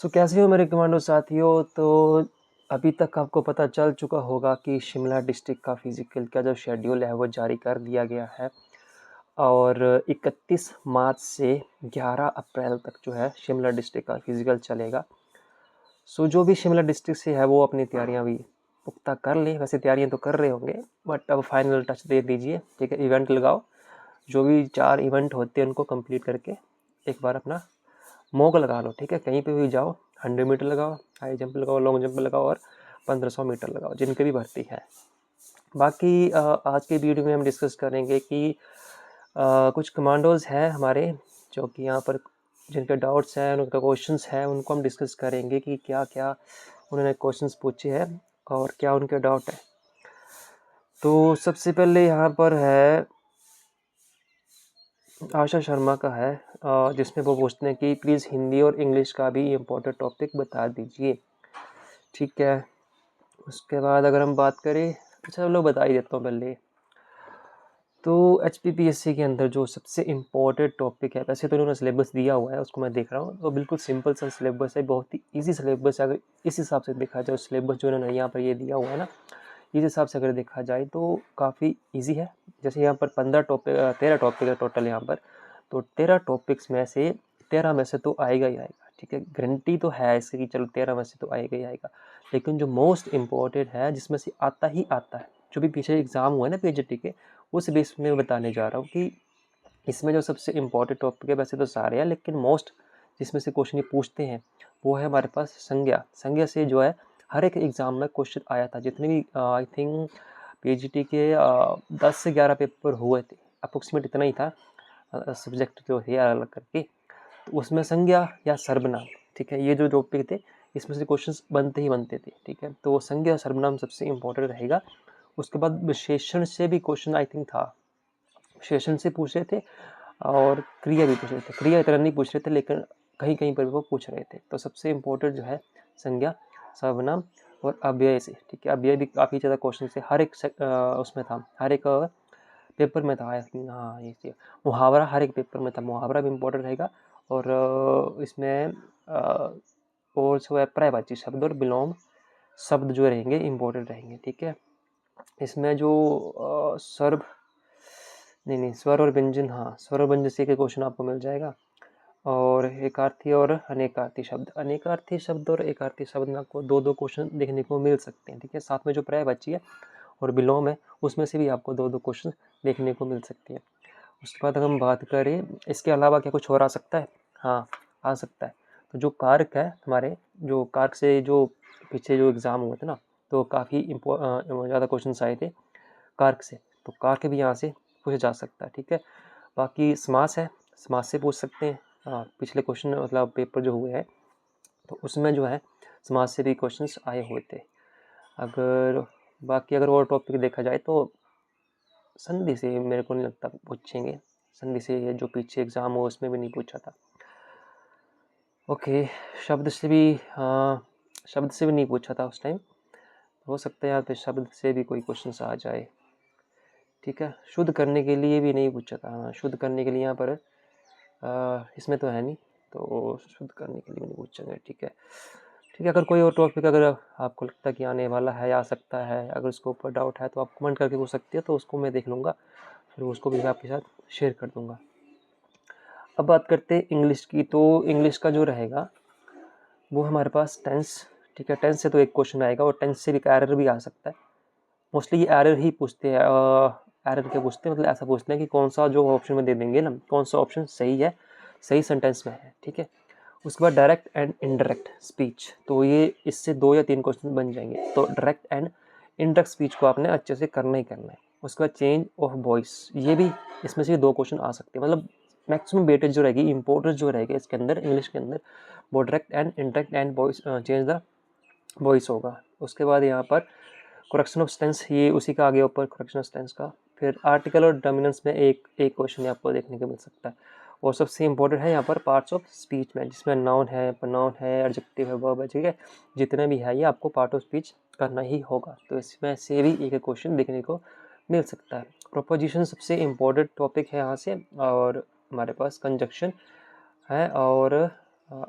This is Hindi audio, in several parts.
कैसे हो मेरे कमांडो साथियों। तो अभी तक आपको पता चल चुका होगा कि शिमला डिस्ट्रिक्ट का फिज़िकल का जो शेड्यूल है वो जारी कर दिया गया है और 31 मार्च से 11 अप्रैल तक जो है शिमला डिस्ट्रिक्ट का फिज़िकल चलेगा। जो भी शिमला डिस्ट्रिक्ट से है वो अपनी तैयारियां भी पुख्ता कर ले। वैसे तैयारियां तो कर रहे होंगे बट अब फाइनल टच दे दीजिए, ठीक है। इवेंट लगाओ, जो भी 4 इवेंट होते हैं उनको कंप्लीट करके एक बार अपना मौका लगा लो, ठीक है। कहीं पे भी जाओ, 100 मीटर लगाओ, हाई जंप लगाओ, लॉन्ग जंप लगाओ और 1500 मीटर लगाओ, जिनके भी भर्ती है। बाकी आज के वीडियो में हम डिस्कस करेंगे कि कुछ कमांडोज हैं हमारे जो कि यहाँ पर जिनके डाउट्स हैं, उनका क्वेश्चंस हैं, उनको हम डिस्कस करेंगे कि क्या क्या उन्होंने क्वेश्चंस पूछे हैं और क्या उनके डाउट है। तो सबसे पहले यहाँ पर है आशा शर्मा का है, जिसमें वो पूछते हैं कि प्लीज़ हिंदी और इंग्लिश का भी इम्पोर्टेंट टॉपिक बता दीजिए, ठीक है। उसके बाद अगर हम बात करें, अच्छा चलो बता ही देता हूँ पहले। तो HPPSC के अंदर जो सबसे इम्पोर्टेंट टॉपिक है, वैसे तो उन्होंने सिलेबस दिया हुआ है, उसको मैं देख रहा हूँ, तो बिल्कुल सिंपल सा सिलेबस है, बहुत ही ईजी सिलेबस है। अगर इस हिसाब से देखा जाए, सिलेबस जो उन्होंने यहाँ पर ये दिया हुआ है ना, इस हिसाब से अगर देखा जाए तो काफ़ी ईजी है। जैसे यहाँ पर 13 टॉपिक है टोटल यहाँ पर, तो 13 टॉपिक्स में से 13 में से तो आएगा ही आएगा, ठीक है। गारंटी तो है इसकी कि चलो 13 में से तो आएगा ही आएगा। लेकिन जो मोस्ट इम्पोर्टेंट है, जिसमें से आता ही आता है, जो भी पीछे एग्ज़ाम हुआ है ना PGT के, उस बेस में बताने जा रहा हूँ कि इसमें जो सबसे इम्पोर्टेंट टॉपिक है, वैसे तो सारे हैं लेकिन मोस्ट जिसमें से क्वेश्चन ये पूछते हैं वो है हमारे पास संज्ञा। संज्ञा से जो है हर एक एग्ज़ाम में क्वेश्चन आया था। जितने भी आई थिंक PGT के 10 से 11 पेपर हुए थे, अप्रोक्सीमेट इतना ही था सब्जेक्ट जो थे अलग अलग करके, तो उसमें संज्ञा या सर्वनाम, ठीक है, ये जो टॉपिक थे इसमें से क्वेश्चंस बनते ही बनते थे, ठीक है। तो संज्ञा सर्वनाम सबसे इम्पोर्टेंट रहेगा। उसके बाद विशेषण से भी क्वेश्चन आई थिंक था, विशेषण से पूछ रहे थे और क्रिया भी पूछ रहे थे। क्रिया इतना नहीं पूछ रहे थे लेकिन कहीं कहीं पर भी वो पूछ रहे थे। तो सबसे इम्पोर्टेंट जो है संज्ञा, सर्वनाम और अव्यय से, ठीक है। अव्यय भी काफ़ी ज़्यादा क्वेश्चन से हर एक उसमें था, हर एक पेपर में था। हाँ ये मुहावरा हर एक पेपर में था, मुहावरा भी इम्पोर्टेंट रहेगा। और इसमें और जो है पर्यायवाची शब्द और विलोम शब्द जो रहेंगे इम्पोर्टेंट रहेंगे, ठीक है। इसमें जो सर्व नहीं स्वर और व्यंजन, हाँ स्वर और व्यंजन से के क्वेश्चन आपको मिल जाएगा। और एकार्थी और अनेकार्थी शब्द, अनेकार्थी शब्द और एकार्थी शब्द में आपको दो दो क्वेश्चन देखने को मिल सकते हैं, ठीक है। साथ में जो पर्यायवाची है और विलोम है उसमें से भी आपको दो दो क्वेश्चन देखने को मिल सकते हैं। उसके बाद अगर हम बात करें इसके अलावा क्या कुछ और आ सकता है, हाँ आ सकता है। तो जो कारक है हमारे, जो कारक से जो पीछे जो एग्ज़ाम हुए थे ना, तो काफ़ी ज़्यादा क्वेश्चन आए थे कारक से, तो कारक भी यहाँ से पूछा जा सकता है, ठीक है। बाकी समास है, समास से पूछ सकते हैं। पिछले क्वेश्चन मतलब पेपर जो हुए हैं तो उसमें जो है समास से भी क्वेश्चंस आए हुए थे। अगर बाकी अगर और टॉपिक देखा जाए तो संधि से मेरे को नहीं लगता पूछेंगे, संधि से जो पीछे एग्ज़ाम हो उसमें भी नहीं पूछा था। ओके, शब्द से भी, हाँ शब्द से भी नहीं पूछा था उस टाइम, हो सकता है यहाँ पे शब्द से भी कोई क्वेश्चन आ जाए, ठीक है। शुद्ध करने के लिए भी नहीं पूछा था, हाँ शुद्ध करने के लिए यहाँ पर इसमें तो है नहीं, तो शुद्ध करने के लिए नहीं पूछा गया, ठीक है। ठीक है, अगर कोई और टॉपिक अगर आपको लगता है कि आने वाला है, आ सकता है, अगर उसके ऊपर डाउट है तो आप कमेंट करके पूछ सकते हो, तो उसको मैं देख लूँगा, फिर उसको भी आपके साथ शेयर कर दूँगा। अब बात करते हैं इंग्लिश की। तो इंग्लिश का जो रहेगा वो हमारे पास टेंस, ठीक है। टेंस से तो एक क्वेश्चन आएगा और टेंस से भी एरर भी आ सकता है। मोस्टली ये एरर ही पूछते हैं। एरर क्या पूछते हैं, मतलब ऐसा पूछते हैं कि कौन सा जो ऑप्शन में दे देंगे ना, कौन सा ऑप्शन सही है, सही सेंटेंस में है, ठीक है। उसके बाद डायरेक्ट एंड इनडायरेक्ट स्पीच, तो ये इससे 2 या 3 क्वेश्चन बन जाएंगे। तो डायरेक्ट एंड इनडायरेक्ट स्पीच को आपने अच्छे से करना ही करना है। उसके बाद चेंज ऑफ वॉइस, ये भी इसमें से 2 क्वेश्चन आ सकते हैं। मतलब मैक्सिमम वेटेज जो रहेगी, इंपॉर्टेंस जो रहेगा इसके अंदर इंग्लिश के अंदर, वो direct and indirect and voice, change the voice होगा। उसके बाद यहाँ पर करेक्शन ऑफ टेंस, ये उसी का आगे ऊपर करेक्शन ऑफ टेंस का। फिर आर्टिकल और डोमिनेंस में एक क्वेश्चन आपको देखने को मिल सकता है। और सबसे इंपॉर्टेंट है यहाँ पर पार्ट्स ऑफ स्पीच में, जिसमें नाउन है, प्रोनाउन है, एडजेक्टिव है, वर्ब है, ठीक है। जितने भी है ये आपको पार्ट ऑफ स्पीच करना ही होगा। तो इसमें से भी एक क्वेश्चन देखने को मिल सकता है। प्रोपोजिशन सबसे इम्पोर्टेंट टॉपिक है यहाँ से, और हमारे पास कंजक्शन है और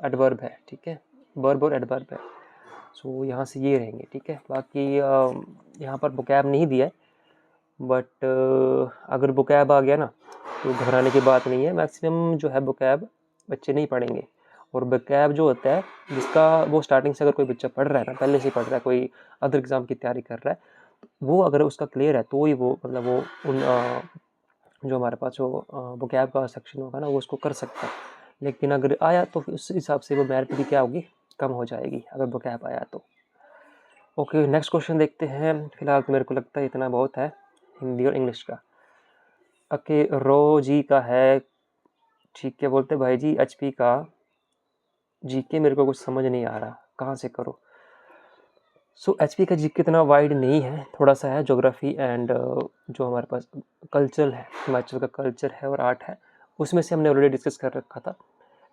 एडवर्ब है, ठीक है। वर्ब और एडवर्ब है। सो यहाँ से ये रहेंगे, ठीक है। बाकी यहाँ पर वोकैब नहीं दिया है, बट अगर वोकैब आ गया ना तो घबराने की बात नहीं है। मैक्सिमम जो है वोकैब बच्चे नहीं पढ़ेंगे, और वोकैब जो होता है जिसका वो स्टार्टिंग से अगर कोई बच्चा पढ़ रहा है ना, पहले से पढ़ रहा है, कोई अदर एग्ज़ाम की तैयारी कर रहा है, वो अगर उसका क्लियर है तो ही वो मतलब वो उन जो हमारे पास जो वोकैब का सेक्शन होगा ना वो उसको कर सकता है। लेकिन अगर आया तो फिर उस हिसाब से वो मेरिट भी क्या होगी, कम हो जाएगी अगर वोकैब आया तो। ओके, नेक्स्ट क्वेश्चन देखते हैं। फिलहाल तो मेरे को लगता है इतना बहुत है हिंदी और इंग्लिश का। ओके, रो जी का है, ठीक है। बोलते भाई जी एचपी का जीके मेरे को कुछ समझ नहीं आ रहा, कहाँ से करो। सो एचपी का जीके इतना वाइड नहीं है, थोड़ा सा है ज्योग्राफी एंड जो हमारे पास कल्चर है, हिमाचल का कल्चर है और आर्ट है, उसमें से हमने ऑलरेडी डिस्कस कर रखा था।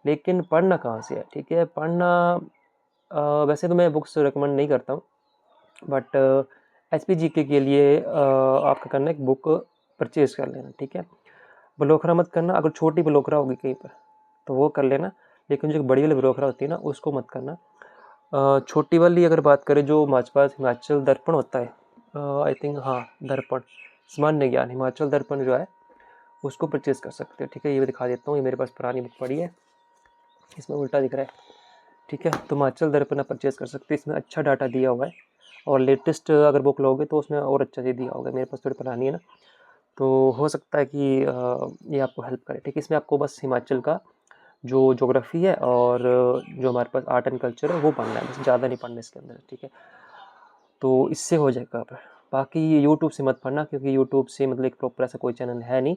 लेकिन पढ़ना कहाँ से है, ठीक है। पढ़ना वैसे तो मैं बुक्स रिकमेंड नहीं करता हूँ, बट एच पी जी के लिए आपका करना एक बुक परचेज़ कर लेना, ठीक है। बलोखरा मत करना, अगर छोटी बलोखरा होगी कहीं पर तो वो कर लेना, लेकिन जो बड़ी वाली बलोखरा होती है ना उसको मत करना। छोटी वाली अगर बात करें जो हमारे पास हिमाचल दर्पण होता है, आई थिंक हाँ दर्पण, सामान्य ज्ञान हिमाचल दर्पण जो है उसको परचेज़ कर सकते हो, ठीक है। ये भी दिखा देता हूँ, ये मेरे पास पुरानी बुक पड़ी है, इसमें उल्टा दिख रहा है, ठीक है। तो हिमाचल दर्पण आप परचेज़ कर सकते हैं, इसमें अच्छा डाटा दिया हुआ है, और लेटेस्ट अगर बुक लोगे तो उसमें और अच्छा से दिया होगा। मेरे पास थोड़ी पुरानी है ना, तो हो सकता है कि ये आपको हेल्प करे, ठीक है। इसमें आपको बस हिमाचल का जो ज्योग्राफी है और जो हमारे पास आर्ट एंड कल्चर है वो पढ़ना है, बस ज़्यादा नहीं पढ़ना इसके अंदर, ठीक है। तो इससे हो जाएगा आप। बाकी यूट्यूब से मत पढ़ना, क्योंकि यूट्यूब से मतलब एक प्रॉपर ऐसा कोई चैनल है नहीं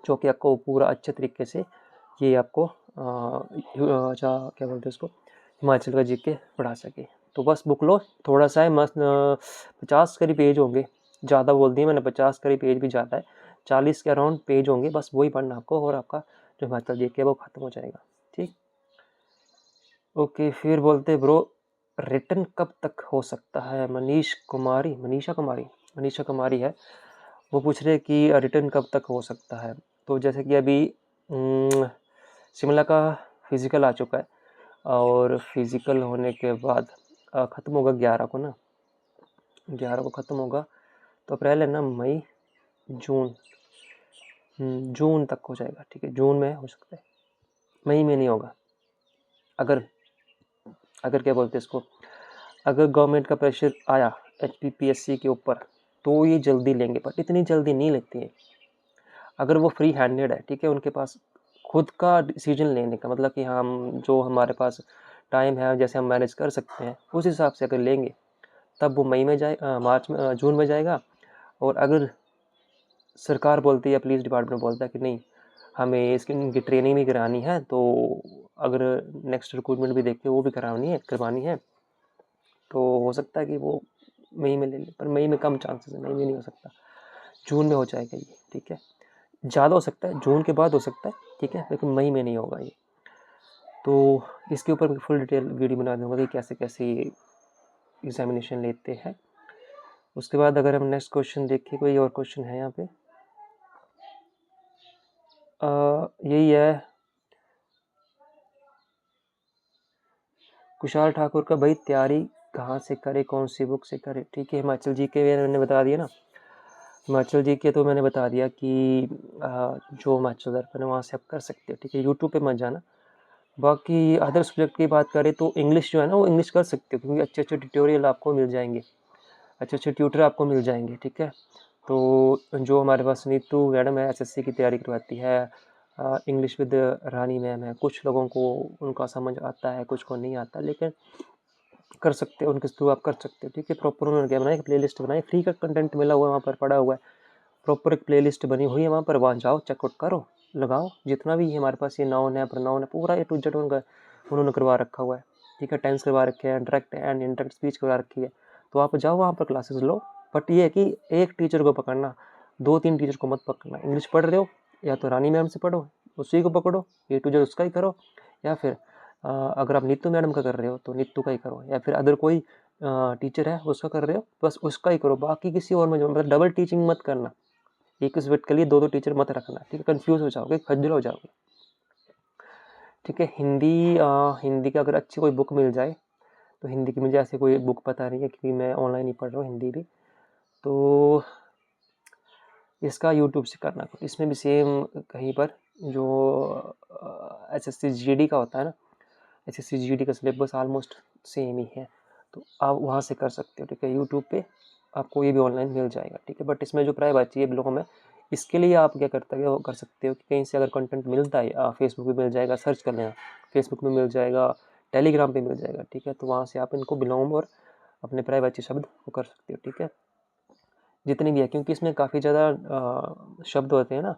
जो कि आपको पूरा अच्छे तरीके से ये आपको अच्छा क्या बोलते हैं उसको, हिमाचल का जीके पढ़ा सके। तो बस बुक लो, थोड़ा सा है मस्त, 50 करीब पेज होंगे, ज़्यादा बोल दिए मैंने, 50 करीब पेज भी ज़्यादा है, 40 के अराउंड पेज होंगे, बस वही पढ़ना आपको, और आपका जो हिमाचल जीके है वो ख़त्म हो जाएगा, ठीक। ओके, फिर बोलते ब्रो रिटर्न कब तक हो सकता है, मनीषा कुमारी है, वो पूछ रहे कि रिटर्न कब तक हो सकता है। तो जैसे कि अभी शिमला का फिज़िकल आ चुका है, और फिज़िकल होने के बाद ख़त्म होगा 11 को ना, 11 को ख़त्म होगा, तो अप्रैल है ना, मई जून, जून तक हो जाएगा, ठीक है। जून में हो सकता है, मई में नहीं होगा। अगर अगर क्या बोलते हैं इसको, अगर गवर्नमेंट का प्रेशर आया HPPSC के ऊपर तो ये जल्दी लेंगे, बट इतनी जल्दी नहीं लेते हैं। अगर वो फ्री हैंडेड है, ठीक है, उनके पास खुद का डिसीजन लेने का, मतलब कि हम जो हमारे पास टाइम है जैसे हम मैनेज कर सकते हैं उस हिसाब से अगर लेंगे तब वो मई में जाए, मार्च में, जून में जाएगा। और अगर सरकार बोलती है, पुलिस डिपार्टमेंट बोलता है कि नहीं हमें इसकी इनकी ट्रेनिंग भी करानी है, तो अगर नेक्स्ट रिक्रूटमेंट भी देख के वो भी करवानी है, तो हो सकता है कि वो मई में ले ले, पर मई में कम चांसेस है, मई में नहीं हो सकता, जून में हो जाएगा ये, ठीक है। ज़्यादा हो सकता है जून के बाद हो सकता है, ठीक है, लेकिन मई में नहीं होगा ये। तो इसके ऊपर फुल डिटेल वीडियो बना दूंगा कि कैसे कैसे एग्जामिनेशन लेते हैं। उसके बाद अगर हम नेक्स्ट क्वेश्चन देखें, कोई और क्वेश्चन है यहाँ पे, यही है कुशाल ठाकुर का, भाई तैयारी कहाँ से करे, कौन सी बुक से करे, ठीक है। हिमाचल जी के मैंने बता दिया ना, हिमाचल जी के तो मैंने बता दिया कि जो हिमाचल दर्पण है वहाँ से आप कर सकते हो, ठीक है। यूट्यूब पे मत जाना। बाकी अदर सब्जेक्ट की बात करें तो इंग्लिश जो है ना वो इंग्लिश कर सकते हो, क्योंकि अच्छे अच्छे ट्यूटोरियल आपको मिल जाएंगे, अच्छे अच्छे ट्यूटर आपको मिल जाएंगे, ठीक है। तो जो हमारे पास नीतू मैडम है SSC की तैयारी करवाती है, इंग्लिश विद रानी मैम है, कुछ लोगों को उनका समझ आता है, कुछ को नहीं आता, लेकिन कर सकते हो, उनके थ्रू आप कर सकते हो, ठीक है। प्रॉपर उन्होंने क्या बनाया, प्ले लिस्ट बनाई, फ्री का कंटेंट मिला हुआ है वहाँ पर, पड़ा हुआ है, प्रॉपर एक प्ले लिस्ट बनी हुई है वहाँ पर, वहाँ जाओ चेकआउट करो, लगाओ, जितना भी हमारे पास ये नाउन है प्रोनाउन है पूरा A to Z उनका उन्होंने करवा रखा हुआ है, ठीक है। टेंस करवा रखे हैं, डायरेक्ट एंड इनडायरेक्ट स्पीच करवा रखी है, तो आप जाओ वहाँ पर क्लासेस लो। बट ये है कि एक टीचर को पकड़ना, 2-3 टीचर को मत पकड़ना। इंग्लिश पढ़ रहे हो या तो रानी मैम से पढ़ो, उसी को पकड़ो, A to Z उसका ही करो, या फिर अगर आप नीतू मैडम का कर रहे हो तो नीतू का ही करो, या फिर अदर कोई टीचर है उसका कर रहे हो बस उसका ही करो, बाकी किसी और में मतलब डबल टीचिंग मत करना, एक सब्जेक्ट के लिए 2-2 टीचर मत रखना, ठीक है। कंफ्यूज हो जाओगे, खज्जल हो जाओगे, ठीक है। हिंदी का अगर अच्छी कोई बुक मिल जाए तो हिंदी की मुझे ऐसे कोई बुक पता नहीं है, क्योंकि मैं ऑनलाइन ही पढ़ रहा हूँ हिंदी भी। तो इसका यूट्यूब से करना, इसमें भी सेम कहीं पर जो एसएससी जीडी का होता है ना, एसएससी जीडी का सिलेबस ऑलमोस्ट सेम ही है, तो आप वहाँ से कर सकते हो। ठीक है, यूट्यूब पे आपको ये भी ऑनलाइन मिल जाएगा। ठीक है, बट इसमें जो प्राइवेसी है ब्लॉग में, इसके लिए आप क्या कर सकते हो कि कहीं से अगर कंटेंट मिलता है, फेसबुक पे मिल जाएगा, सर्च कर लेना, फेसबुक में मिल जाएगा, टेलीग्राम पे मिल जाएगा। ठीक है, तो वहाँ से आप इनको बिलोंग और अपने प्राइवेसी शब्द वो कर सकते हो। ठीक है, जितनी भी है, क्योंकि इसमें काफ़ी ज़्यादा शब्द होते हैं ना,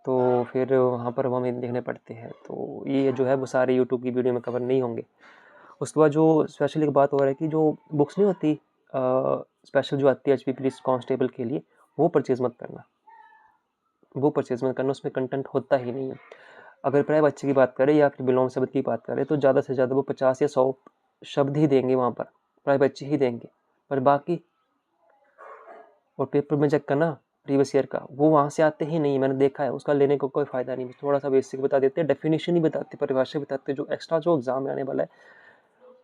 तो फिर वहाँ पर वो हमें देखने पड़ते हैं। तो ये जो है वो सारे यूट्यूब की वीडियो में कवर नहीं होंगे। उसके बाद जो स्पेशल एक बात हो रहा है कि जो बुक्स नहीं होती स्पेशल जो आती है एचपी पुलिस कांस्टेबल के लिए, वो परचेज मत करना, उसमें कंटेंट होता ही नहीं है। अगर प्राय बच्चे की बात करें या फिर बिलोंग शब्द की बात करें तो ज़्यादा से ज़्यादा वो 50 या 100 शब्द ही देंगे वहाँ पर, प्राय बच्चे ही देंगे, पर बाकी और पेपर में चेक करना प्रीवियस ईयर का, वो वहाँ से आते ही नहीं, मैंने देखा है, उसका लेने को कोई फ़ायदा नहीं। थोड़ा सा बेसिक बता देते हैं, डेफिनेशन ही बताते, परिभाषा बताते, जो एक्स्ट्रा जो एग्जाम में आने वाला है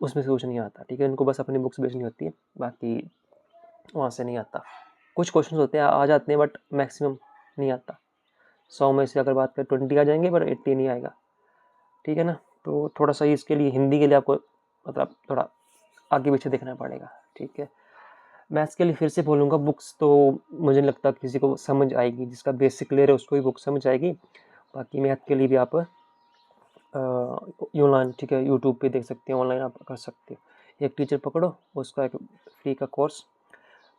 उसमें से कुछ नहीं आता। ठीक है, इनको बस अपनी बुक्स बेचनी होती है, बाकी वहाँ से नहीं आता। कुछ क्वेश्चन होते हैं आ जाते हैं, बट मैक्सिमम नहीं आता। 100 में से अगर बात करें 20 आ जाएंगे, पर 80 नहीं आएगा। ठीक है ना, तो थोड़ा सा इसके लिए हिंदी के लिए आपको मतलब थोड़ा आगे पीछे देखना पड़ेगा। ठीक है, मैथ्स के लिए फिर से बोलूँगा, बुक्स तो मुझे नहीं लगता किसी को समझ आएगी, जिसका बेसिक ले रहे उसको ही बुक समझ आएगी। बाकी मैथ के लिए भी आप ऑनलाइन, ठीक है, यूट्यूब पे देख सकते हैं, ऑनलाइन आप कर सकते हो। एक टीचर पकड़ो, उसका एक फ्री का कोर्स,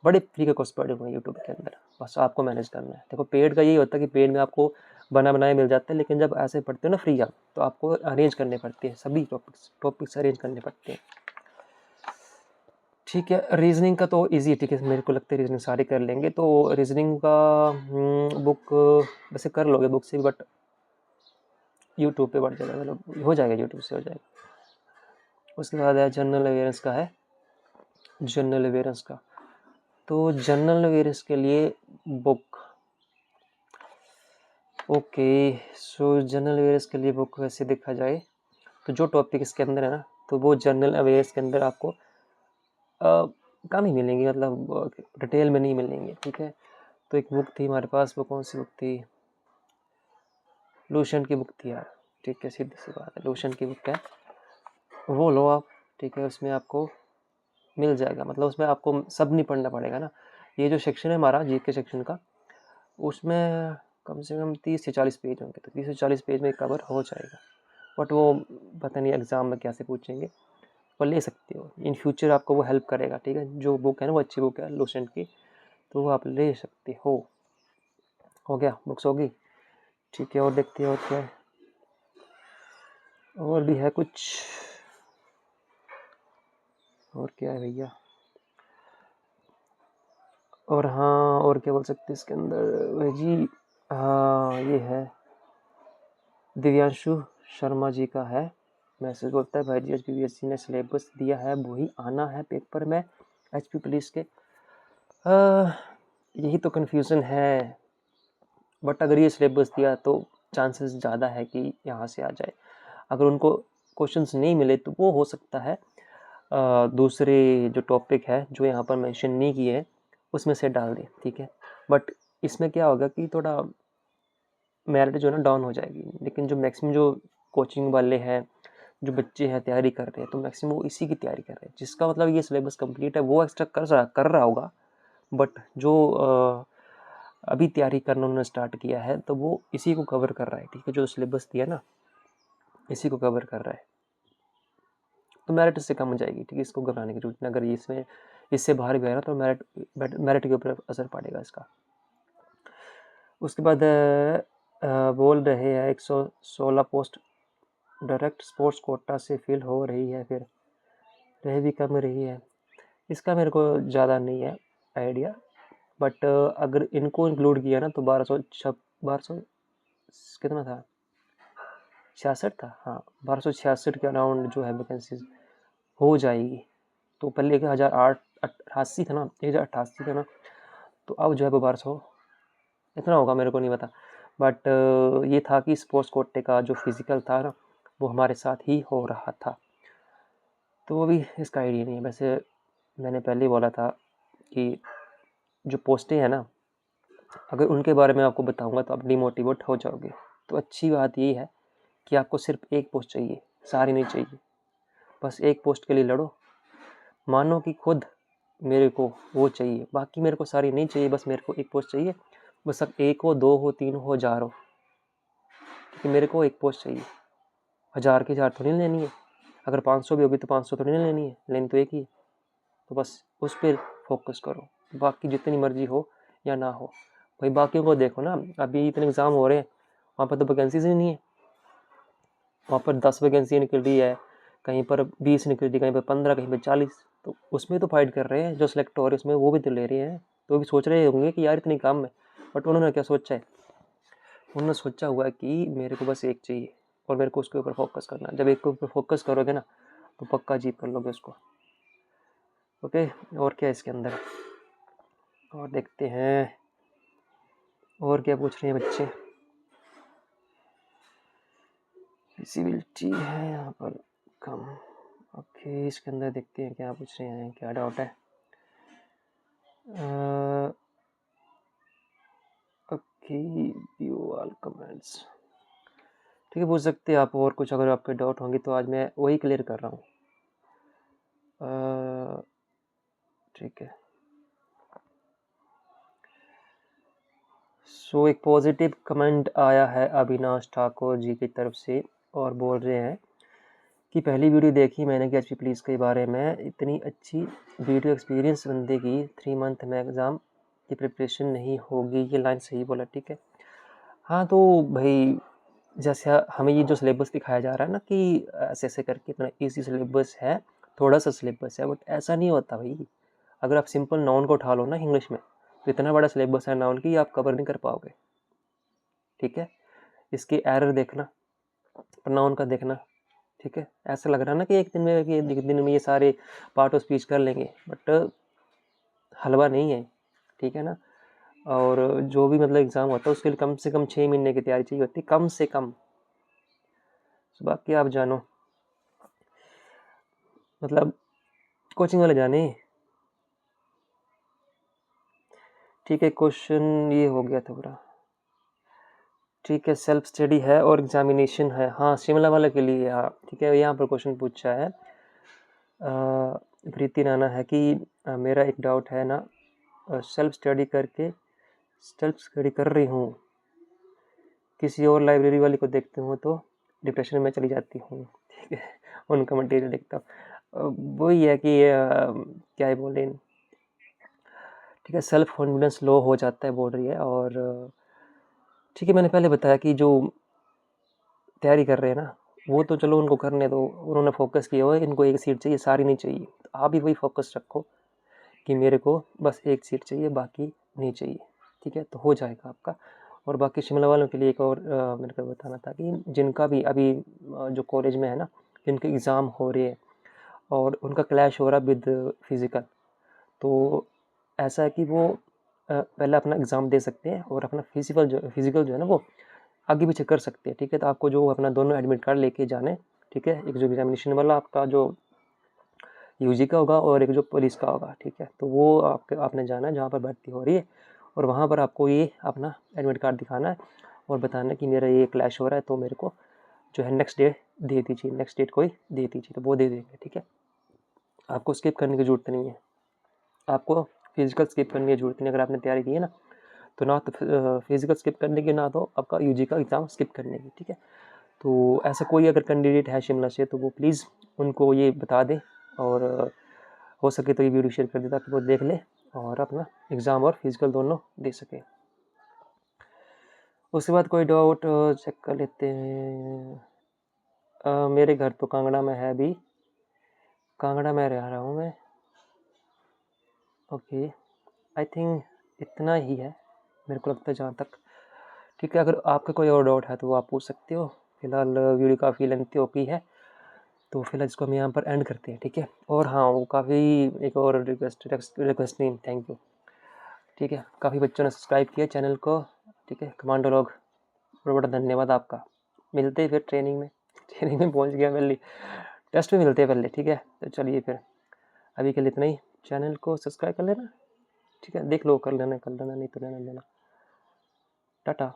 बड़े फ्री का कोर्स पड़े हुए हैं यूट्यूब के अंदर, बस आपको मैनेज करना है। देखो पेड का यही होता है कि पेड में आपको बना बनाए मिल जाता है, लेकिन जब ऐसे पढ़ते हो ना फ्री आप, तो आपको अरेंज करने पड़ते हैं, सभी टॉपिक्स अरेंज करने पड़ते हैं। ठीक है, रीजनिंग का तो इजी है। ठीक है, मेरे को लगता है रीजनिंग सारे कर लेंगे, तो रीजनिंग का बुक वैसे कर लोगे बुक से, बट यूट्यूब पे बढ़ जाएगा, मतलब हो जाएगा, यूट्यूब से हो जाएगा। उसके बाद है जनरल अवेयरेंस का, है जनरल अवेयरेंस का। तो जनरल अवेयरेंस के लिए बुक, ओके, सो जनरल अवेयरेंस के लिए बुक वैसे देखा जाए तो जो टॉपिक इसके अंदर है ना, तो वो जनरल अवेयरेंस के अंदर आपको कम ही मिलेंगी, मतलब डिटेल में नहीं मिलेंगे। ठीक है, तो एक बुक थी हमारे पास, वो कौन सी बुक थी, लूशन की बुक थी यार। ठीक है, सीधी सी बात है, लूशन की बुक है, वो लो आप। ठीक है, उसमें आपको मिल जाएगा, मतलब उसमें आपको सब नहीं पढ़ना पड़ेगा ना। ये जो सेक्शन है हमारा जीके सेक्शन का, उसमें कम से कम 30 से 40 पेज होंगे, तो 30 से 40 पेज में कवर हो जाएगा। बट वो पता नहीं एग्ज़ाम में क्या से पूछेंगे, पर ले सकते हो, इन फ्यूचर आपको वो हेल्प करेगा। ठीक है, जो बुक है ना वो अच्छी बुक है लूसेंट की, तो वो आप ले सकते हो गया, बुक्स होगी। ठीक है, और देखते हैं और क्या है, और भी है कुछ, और क्या है भैया, और हाँ, और क्या बोल सकते हैं इसके अंदर जी, हाँ ये है, दिव्यांशु शर्मा जी का है, मैसेज बोलता है भाई जी HPPSC ने सिलेबस दिया है, वही आना है पेपर में HP पुलिस के। यही तो कन्फ्यूज़न है, बट अगर ये सिलेबस दिया तो चांसेस ज़्यादा है कि यहाँ से आ जाए। अगर उनको क्वेश्चंस नहीं मिले तो वो हो सकता है दूसरे जो टॉपिक है जो यहाँ पर मेंशन नहीं किए हैं उसमें से डाल दें। ठीक है, बट इसमें क्या होगा कि थोड़ा मेरिट जो है ना डाउन हो जाएगी, लेकिन जो मैक्सिमम जो कोचिंग वाले हैं, जो बच्चे हैं तैयारी कर रहे हैं, तो मैक्सिमम वो इसी की तैयारी कर रहे हैं, जिसका मतलब ये सिलेबस कंप्लीट है वो एक्स्ट्रा कर रहा होगा, बट जो अभी तैयारी करना उन्होंने स्टार्ट किया है तो वो इसी को कवर कर रहा है। ठीक है, जो सिलेबस दिया ना इसी को कवर कर रहा है, तो मेरिट इससे कम हो जाएगी। ठीक है, इसको घबराने की जरूरत नहीं, अगर इसमें इससे बाहर भी आएगा तो मेरिट के ऊपर असर पड़ेगा इसका। उसके बाद बोल रहे हैं 116 पोस्ट डायरेक्ट स्पोर्ट्स कोटा से फिल हो रही है, फिर रह भी कम रही है, इसका मेरे को ज़्यादा नहीं है आइडिया, बट अगर इनको इंक्लूड किया ना तो 1200 कितना था, 66 था, हाँ 1266 के अराउंड जो है वैकेंसीज हो जाएगी। तो पहले 1088 था ना, 1088 था ना, तो अब जो है वो 1200 इतना होगा, मेरे को नहीं पता। बट ये था कि स्पोर्ट्स कोटे का जो फिज़िकल था ना वो हमारे साथ ही हो रहा था। तो अभी इसका आइडिया नहीं है। वैसे मैंने पहले ही बोला था कि जो पोस्टें हैं ना, अगर उनके बारे में आपको बताऊंगा तो आप डिमोटिवेट हो जाओगे। तो अच्छी बात ये है कि आपको सिर्फ एक पोस्ट चाहिए, सारी नहीं चाहिए। बस एक पोस्ट के लिए लड़ो। मानो कि खुद मेरे को वो चाहिए, बाकी मेरे को सारी नहीं चाहिए, बस मेरे को एक पोस्ट चाहिए। बस अब 1 हो, 2 हो, 3 हो, 1000 हो, क्योंकि मेरे को एक पोस्ट चाहिए। 1000 की 1000 थोड़ी लेनी है। अगर 500 भी होगी तो 500 थोड़ी नहीं लेनी है, लेनी तो एक ही है। तो बस उस पर फोकस करो, बाकी जितनी मर्जी हो या ना हो। भाई बाकियों को देखो ना, अभी इतने एग्ज़ाम हो रहे हैं, वहाँ पर तो वैकेंसीज ही नहीं है। वहाँ पर 10 वैकेंसी निकल रही है, कहीं पर 20 निकल रही है, कहीं पर 15, कहीं पर 40। तो उसमें तो फाइट कर रहे हैं, जो सिलेक्ट हो रहे हैं उसमें वो भी तो ले रहे हैं। तो भी सोच रहे होंगे कि यार इतनी कम है, बट उन्होंने क्या सोचा है? उन्होंने सोचा हुआ है कि मेरे को बस एक चाहिए और मेरे को उसके ऊपर फोकस करना है। जब एक के ऊपर फोकस करोगे ना तो पक्का अचीव कर लोगे उसको। ओके, और क्या इसके अंदर, और देखते हैं और क्या पूछ रहे हैं बच्चे। विजिबिलिटी है यहाँ पर कम। ओके, इसके अंदर देखते हैं क्या पूछ रहे हैं, क्या डाउट है। ओके, व्यू ऑल कमेंट्स, ठीक है, पूछ सकते हैं आप। और कुछ अगर आपके डाउट होंगे तो आज मैं वही क्लियर कर रहा हूँ। ठीक है। सो एक पॉजिटिव कमेंट आया है अविनाश ठाकुर जी की तरफ से, और बोल रहे हैं कि पहली वीडियो देखी मैंने कि एचपी पुलिस के बारे में, इतनी अच्छी वीडियो एक्सपीरियंस बंदे की 3 मंथ में एग्ज़ाम की प्रिपरेशन नहीं होगी। ये लाइन सही बोला, ठीक है। हाँ तो भाई जैसे हमें ये जो सिलेबस दिखाया जा रहा है ना कि ऐसे ऐसे करके इतना ईजी सिलेबस है, थोड़ा सा सिलेबस है, बट ऐसा नहीं होता भाई। अगर आप सिंपल नाउन को उठा लो ना इंग्लिश में, तो इतना बड़ा सिलेबस है नाउन की, आप कवर नहीं कर पाओगे। ठीक है, इसकी एरर देखना, नाउन का देखना। ठीक है, ऐसा लग रहा है ना कि एक दिन में ये सारे पार्ट ऑफ स्पीच कर लेंगे, बट हलवा नहीं है। ठीक है ना। और जो भी मतलब एग्ज़ाम होता है उसके लिए कम से कम 6 महीने की तैयारी चाहिए होती है, कम से कम। बाकी आप जानो, मतलब कोचिंग वाले जाने। ठीक है, क्वेश्चन ये हो गया था पूरा। ठीक है, सेल्फ स्टडी है और एग्जामिनेशन है, हाँ शिमला वाले के लिए। हाँ ठीक है, यहाँ पर क्वेश्चन पूछा है प्रीति राणा है कि मेरा एक डाउट है ना, सेल्फ स्टडी कर रही हूँ, किसी और लाइब्रेरी वाले को देखती हूँ तो डिप्रेशन में चली जाती हूँ। ठीक है, उनका मटेरियल देखता हूँ। वही है कि क्या ही बोले। ठीक है, सेल्फ कॉन्फिडेंस लो हो जाता है बोल रही है। और ठीक है, मैंने पहले बताया कि जो तैयारी कर रहे हैं ना, वो तो चलो उनको करने दो, उन्होंने फोकस किया हुआ है, इनको एक सीट चाहिए, सारी नहीं चाहिए। तो आप भी वही फोकस रखो कि मेरे को बस एक सीट चाहिए, बाकी नहीं चाहिए। ठीक है, तो हो जाएगा आपका। और बाकी शिमला वालों के लिए एक और मेरे को बताना था कि जिनका भी अभी जो कॉलेज में है ना, जिनके एग्ज़ाम हो रहे हैं और उनका क्लैश हो रहा है विद फिज़िकल, तो ऐसा है कि वो पहले अपना एग्ज़ाम दे सकते हैं और अपना फिज़िकल जो है ना वो आगे पीछे कर सकते हैं। ठीक है, तो आपको जो अपना दोनों एडमिट कार्ड लेके जाने। ठीक है, एक जो एग्जामिनेशन वाला आपका जो यूजी का होगा और एक जो पुलिस का होगा। ठीक है, तो वो आपने जाना है जहाँ पर भर्ती हो रही है, और वहाँ पर आपको ये अपना एडमिट कार्ड दिखाना है और बताना है कि मेरा ये क्लैश हो रहा है, तो मेरे को जो है नेक्स्ट डेट कोई दे दीजिए, तो वो दे देंगे। ठीक है, आपको स्किप करने की ज़रूरत नहीं है, आपको फिजिकल स्किप करने की ज़रूरत नहीं। अगर आपने तैयारी की है ना, तो ना तो फिजिकल स्किप करने की, ना तो आपका यूजी का एग्ज़ाम स्किप करने की। ठीक है, तो ऐसा कोई अगर कैंडिडेट है शिमला से तो वो प्लीज़ उनको ये बता दें, और हो सके तो ये वीडियो शेयर कर दे ताकि वो देख ले और अपना एग्ज़ाम और फिजिकल दोनों दे सके। उसके बाद कोई डाउट चेक कर लेते हैं। मेरे घर तो कांगड़ा में है, अभी कांगड़ा में रह रहा हूँ मैं। ओके, आई थिंक इतना ही है मेरे को लगता है जहाँ तक। ठीक है, अगर आपका कोई और डाउट है तो वो आप पूछ सकते हो। फिलहाल वीडियो काफ़ी लेंथी हो गई है, तो फिलहाल इसको हम यहाँ पर एंड करते हैं। ठीक है, और हाँ वो काफ़ी एक और रिक्वेस्ट नहीं, थैंक यू। ठीक है, काफ़ी बच्चों ने सब्सक्राइब किया चैनल को। ठीक है, कमांडो लोग, बड़ा बड़ा धन्यवाद आपका। मिलते हैं फिर ट्रेनिंग में। थियरी में पहुंच गया पहले, टेस्ट में मिलते हैं पहले, ठीक है। तो चलिए फिर अभी के लिए इतना ही, चैनल को सब्सक्राइब कर लेना, ठीक है, देख लो, कर लेना नहीं तो लेना लेना। टाटा।